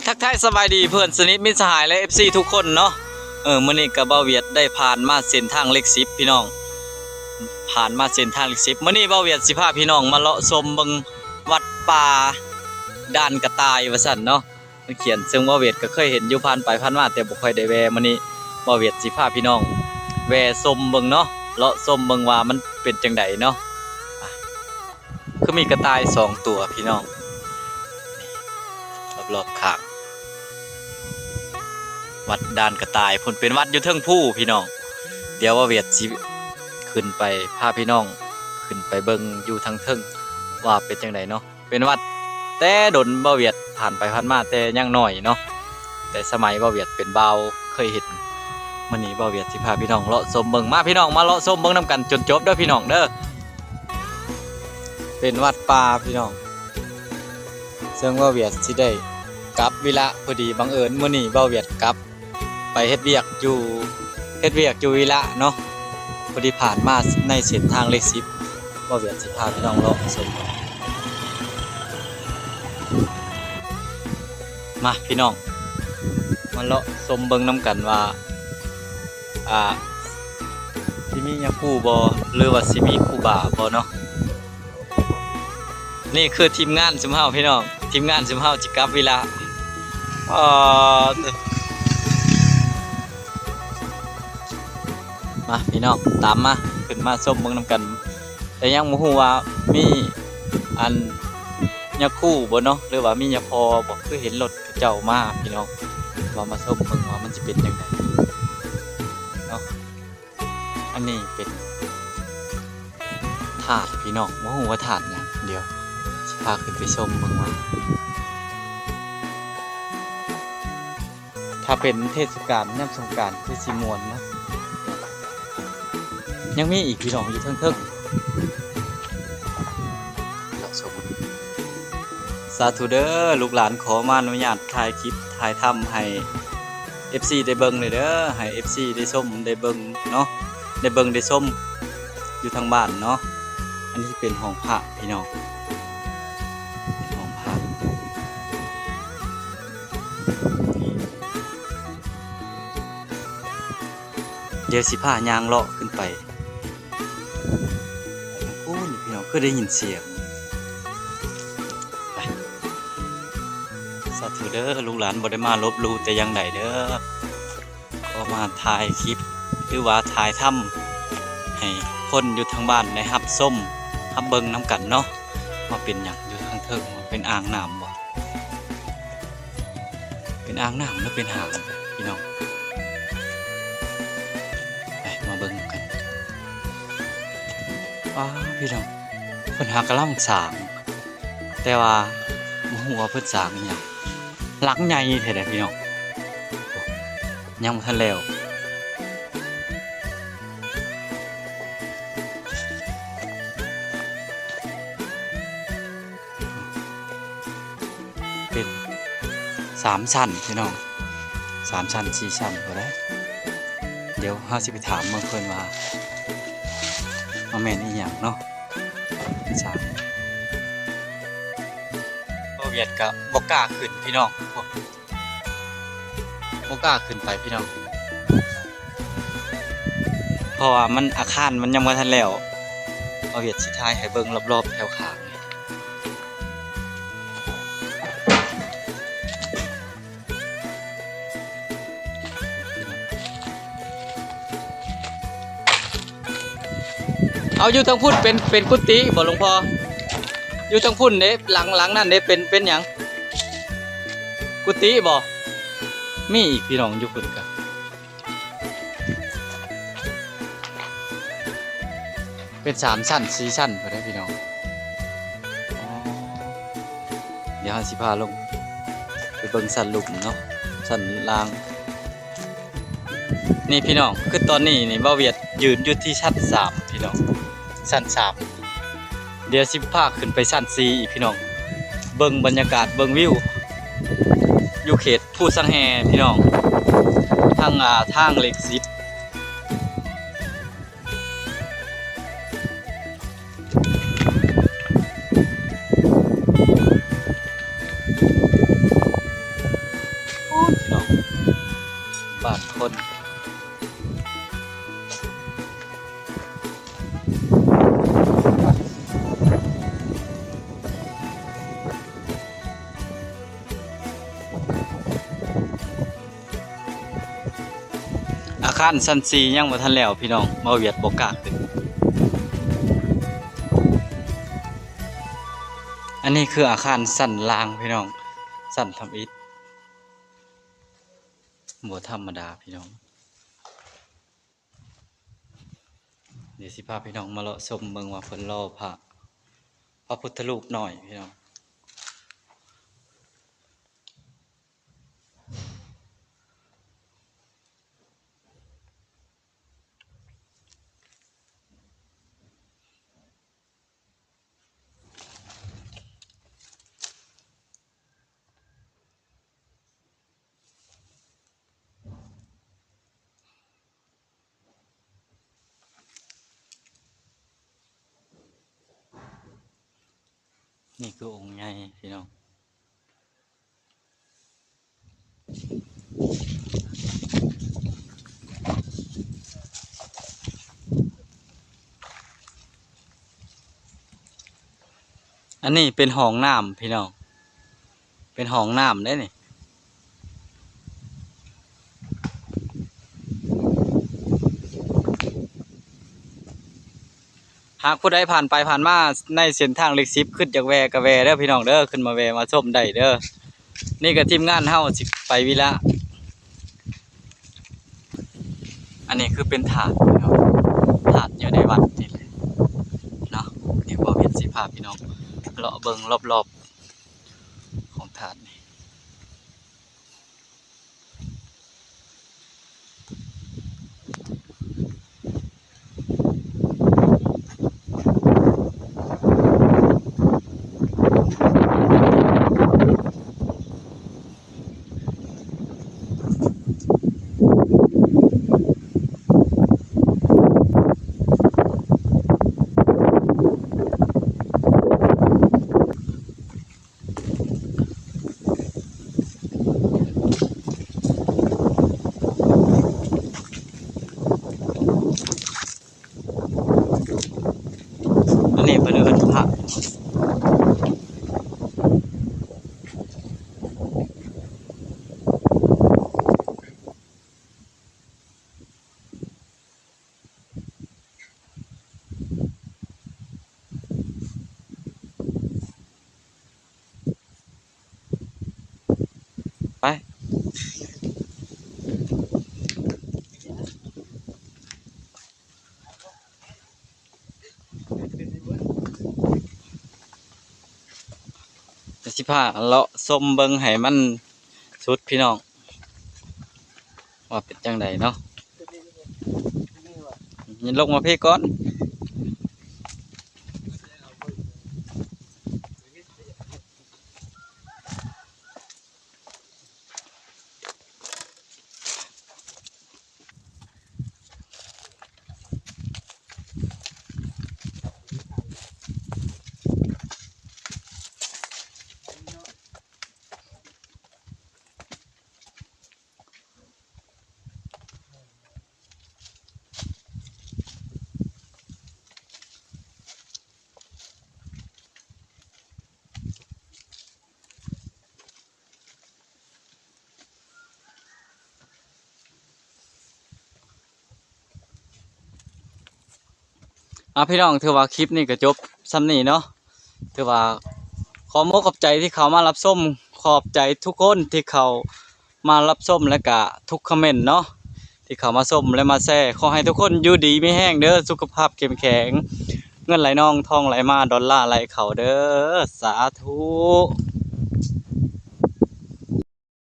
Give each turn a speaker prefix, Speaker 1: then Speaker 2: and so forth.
Speaker 1: ทักทายสบายดีเพื่อนสนิทมิตรสหายและ FC ทุกคนเนาะมื้อนี้ก็บ่าวเวียดได้ผ่านมาเส้นทางเลข10พี่น้องผ่านมาเส้นทางเลข10มื้อนี้บ่าวเวียดสิพาพี่น้องมาเลาะชมเบิ่งวัดป่าด่านกระต่ายว่าซั่นเนาะมันเขียนซึ่งบ่าวเวียดก็เคยเห็นอยู่ผ่านไปผ่านมาแต่บ่ค่อยได้แวะมื้อนี้บ่าวเวียดสิพาพี่น้องแวะชมเบิ่งเนาะเลาะชมเบิ่งว่ามันเป็นจังไดเนาะคือมีกระต่าย2ตัวพี่น้องรอบๆข้างวัดด่านกระต่ายพุ่นเป็นวัดอยู่เทิงผู้พี่น้องเดี๋ยวว่าเวียดสิขึ้นไปพาพี่น้องขึ้นไปเบิ่งอยู่ทางเทิงว่าเป็นจังไดเนาะเป็นวัดแต่ดนบ่เวียดผ่านไปผ่านมาแต่ยังน้อยเนาะแต่สมัยบ่เวียดเป็นบ่าวเคยเห็นมื้อนี้บ่เวียดสิพาพี่น้องเลาะชมเบิ่งมาพี่น้องมาเลาะชมเบิ่งนํกันจนจบเด้อพี่น้องเด้อเป็นวัดป่าพี่น้องซึ่งบ่เวียดสิได้กลับวิระพอดีบังเอิญมื้อนี้บ่าวเวียดกลับไปเฮ็ดเวียกอยู่วิระเนาะพอดีผ่านมาในเส้นทางเลข10บ่าวเวียดสิพาพี่น้องเลาะชมมาพี่น้องมาเลาะชมเบิ่งนํกันว่าสิมีหยังคู่บ่หรือว่าสิมีคู่บ่าบ่เนาะนี่คือทีมงานซุมเฮาพี่น้องทีมงานซุมเฮาสิกลับวิระมาพี่น้องตามมาขึ้นมาชมเบิ่งนํกันแต่ยังบ่ฮู้ว่ามีอันยาคู่บ่เนาะหรือว่ามียาพอบ่คือเห็นรถเจ้ามาพี่น้องว่ามาชมเบิ่งว่ามันสิเป็นจังไดเนาะอันนี้เป็นถาดพี่น้องบ่ฮู้ว่าถาดหยังเดี๋ยวสิพาขึ้นไปชมเบิ่งว่าถ้าเป็นเทศกาลยามสงกรานต์คือสิม่วนนะยังมีอีกพี่น้องอยู่เทิงๆเราชมสาธุเด้อลูกหลานขอมาอนุญาตถ่ายคลิปถ่ายทำให้ FC ได้เบิ่งเลยเด้อให้ FC ได้ชมได้เบิ่งเนาะได้เบิ่งได้ชมอยู่ทางบ้านเนาะอันนี้เป็นห้องพระพี่น้องห้องพระเดี๋ยวสิพายางเลาะขึ้นไปโอ้ยพี่น้องคือได้ยินเสียงไปสาธุเด้อลูกหลานบ่ได้มาลบหลู่แต่ยังใดเด้อก็มาถ่ายคลิปหรือว่าถ่ายทำให้คนอยู่ทางบ้านได้รับชมรับเบิ่งนํกันเนาะว่าเป็นหยังอยู่ทางเทิงว่าเป็นอ่างน้ำบ่เป็นอ่างน้ำหรือเป็นหาดพี่น้องมาเบิ่งกันพี่น้องเพิ่นหากำลังสร้างแต่ว่าบ่ฮู้ว่าเพิ่นสร้างอีหยังหลังใหญ่แท้เด้อพี่น้องยังบ่ทันแล้วเป็น3ชั้นพี่น้อง3ชั้น4ชั้นบ่ได้เดี๋ยวเฮาสิไปถามเพิ่นว่าแม่นอีหยังเนาะสามบ่เวียดก็บ่กล้าขึ้นพี่น้องบ่กล้าขึ้นไปพี่น้องเพราะว่ามันอาคารมันยังบ่ทันแล้วบ่เวียดสิถ่ายให้เบิ่งรอบๆแถวข้างเอาอยู่ทางพุ่นเป็นกุฏิบ่หลวงพ่ออยู่ทางพุ่นเด้หลังนั่นเด้เป็นหยังกุฏิบ่มีอีกพี่น้องอยู่พุ่นกันเป็น3ชั้น4ชั้นบ่ได้พี่น้องเดี๋ยวสิพาลงไปเบิ่งชั้นลุมเนาะชั้นล่างนี่พี่น้องคือตอนนี้นี่บ่าวเวียดยืนอยู่ที่ชั้น3พี่น้องชั้น3เดี๋ยวสิพาขึ้นไปชั้น4อีกพี่น้องเบิ่งบรรยากาศเบิ่งวิวอยู่เขตผู้สังแฮพี่น้องทางเลข10 คารชั้น4ยังบ่ทันแล้วพี่น้องบ่เวียดบ่กล้าขึ้นอันนี้คืออาคารชั้นล่างพี่น้องชั้นทำอิฐบ่ธรรมดาพี่น้องเดี๋ยวสิพาพี่น้องมาเลาะชมเบิ่งว่าเพิ่นรอพระพุทธรูปหน่อยพี่น้องนี่คือองค์ใหญ่พี่น้องอันนี้เป็นห้องน้ำพี่น้องเป็นห้องน้ำได้นี่หากผู้ใดผ่านไปผ่านมาในเส้นทางเล็ก10ขึ้นจากแวกะแวเด้อพี่น้องเด้อขึ้นมาแวมาชมได้เด้อนี่ก็ทีมงานเฮาสิไปวิระอันนี้คือเป็นถาดพี่น้องถาดอยู่ในวัดนี่แหละเนาะนี่บ่เห็นสิภาพพี่น้องเลาะเบิ่งรอบๆของถาดนี่อันนี้เพิ่นเอิ้นพระไปเดี๋ยวสิพาเลาะชมเบิ่งให้มันสุดพี่น้องว่าเป็นจังไดเนาะยินลงมาพี่ก่อนพี่น้องถือว่าคลิปนี้ก็จบส่ำนี้เนาะถือว่าขอบใจที่เขามารับชมขอบใจทุกคนที่เขามารับชมและก็ทุกคอมเมนต์เนาะที่เขามาชมและมาแชร์ขอให้ทุกคนอยู่ดีไม่แห้งเด้อสุขภาพเข้มแข็งเงินไหลน่องทองไหลมาดอลลาร์ไหลเข้าเด้อสาธุ